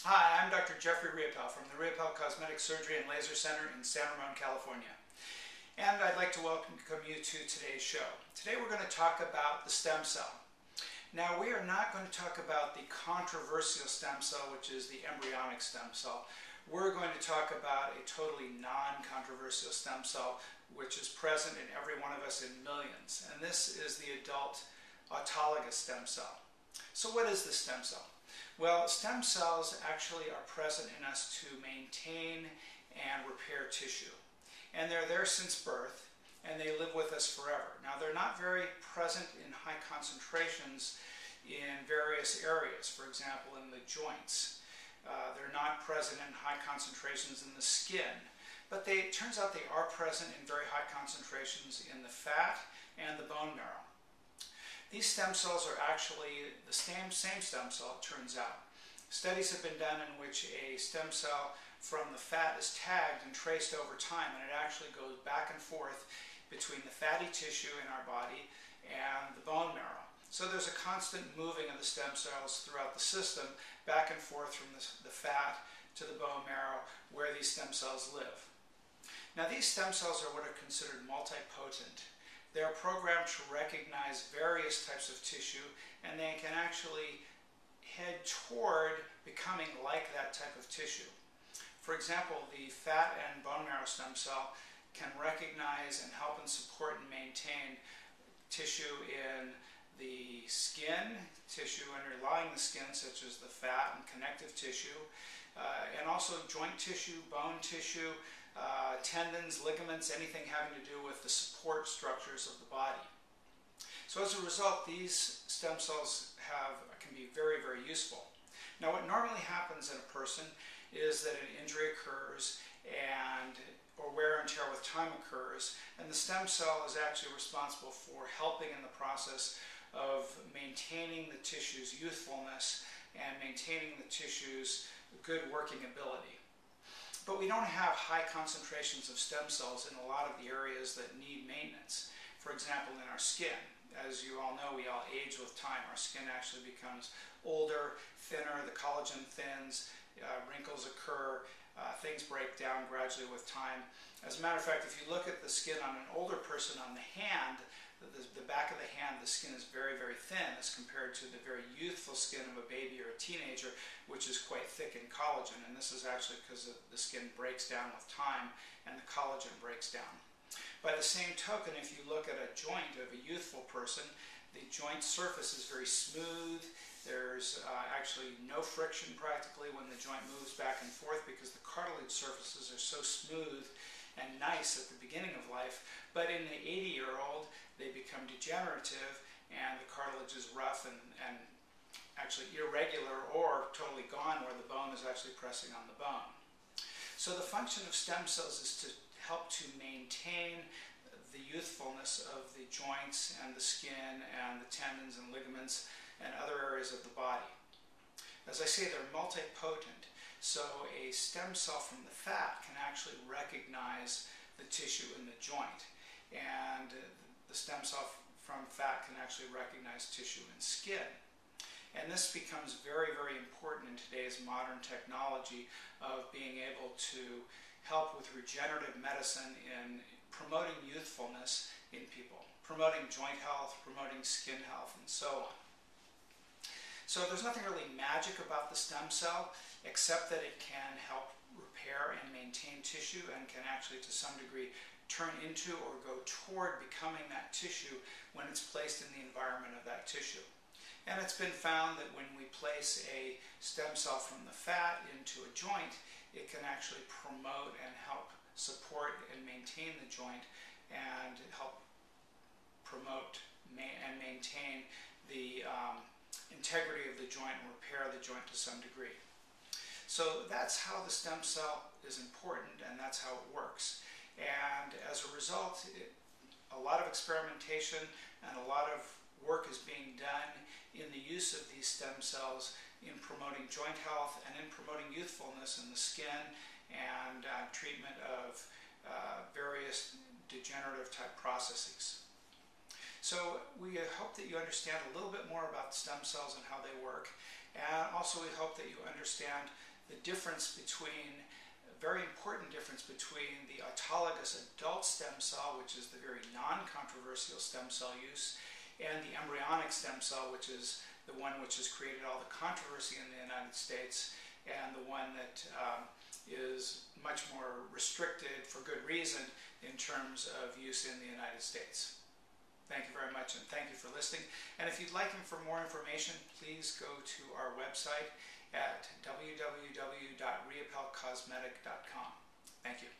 Hi, I'm Dr. Jeffrey Riopelle from the Riopelle Cosmetic Surgery and Laser Center in San Ramon, California. And I'd like to welcome you to today's show. Today we're going to talk about the stem cell. Now we are not going to talk about the controversial stem cell, which is the embryonic stem cell. We're going to talk about a totally non-controversial stem cell, which is present in every one of us in millions. And this is the adult autologous stem cell. So what is the stem cell? Well, stem cells actually are present in us to maintain and repair tissue. And they're there since birth, and they live with us forever. Now, they're not very present in high concentrations in various areas, for example, in the joints. They're not present in high concentrations in the skin, but it turns out they are present in very high concentrations in the fat and the bone marrow. These stem cells are actually the same stem cell, it turns out. Studies have been done in which a stem cell from the fat is tagged and traced over time, and it actually goes back and forth between the fatty tissue in our body and the bone marrow. So there's a constant moving of the stem cells throughout the system, back and forth from the fat to the bone marrow, where these stem cells live. Now these stem cells are what are considered multipotent. They're programmed to recognize various types of tissue, and they can actually head toward becoming like that type of tissue. For example, the fat and bone marrow stem cell can recognize and help and support and maintain tissue in the skin, tissue underlying the skin, such as the fat and connective tissue, and also joint tissue, bone tissue, tendons, ligaments, anything having to do with the support structures of the body. So as a result, these stem cells can be very, very useful. Now what normally happens in a person is that an injury occurs or wear and tear with time occurs, and the stem cell is actually responsible for helping in the process of maintaining the tissue's youthfulness and maintaining the tissue's good working ability. But we don't have high concentrations of stem cells in a lot of the areas that need maintenance. For example, in our skin. As you all know, we all age with time. Our skin actually becomes older, thinner, the collagen thins, wrinkles occur, things break down gradually with time. As a matter of fact, if you look at the skin on an older person on the hand, the back of the hand, the skin is very, very thin as compared to the very youthful skin of a baby or a teenager, which is quite thick in collagen. And this is actually because the skin breaks down with time and the collagen breaks down. By the same token, if you look at a joint of a youthful person, the joint surface is very smooth. There's actually no friction practically when the joint moves back and forth because the cartilage surfaces are so smooth and nice at the beginning of life. But in the 80-year-old, they become degenerative and the cartilage is rough and actually irregular or totally gone, where the bone is actually pressing on the bone. So the function of stem cells is to help to maintain the youthfulness of the joints and the skin and the tendons and ligaments and other areas of the body. As I say, they're multipotent. So a stem cell from the fat can actually recognize the tissue in the joint, and the stem cell from fat can actually recognize tissue in skin. And this becomes very, very important in today's modern technology of being able to help with regenerative medicine in promoting youthfulness in people, promoting joint health, promoting skin health, and so on. So there's nothing really magic about the stem cell, except that it can help repair and maintain tissue and can actually, to some degree, turn into or go toward becoming that tissue when it's placed in the environment of that tissue. And it's been found that when we place a stem cell from the fat into a joint, it can actually promote and help support and maintain the joint and help promote and maintain the integrity of the joint and repair the joint to some degree. So that's how the stem cell is important, and that's how it works. And as a result, a lot of experimentation and a lot of work is being done in the use of these stem cells in promoting joint health and in promoting youthfulness in the skin and treatment of various degenerative type processes. So we hope that you understand a little bit more about stem cells and how they work, and also we hope that you understand the difference between, a very important difference between the autologous adult stem cell, which is the very non-controversial stem cell use, and the embryonic stem cell, which is the one which has created all the controversy in the United States, and the one that is much more restricted for good reason in terms of use in the United States. Thank you very much, and thank you for listening. And if you'd like for more information, please go to our website at www.riopellecosmetic.com. Thank you.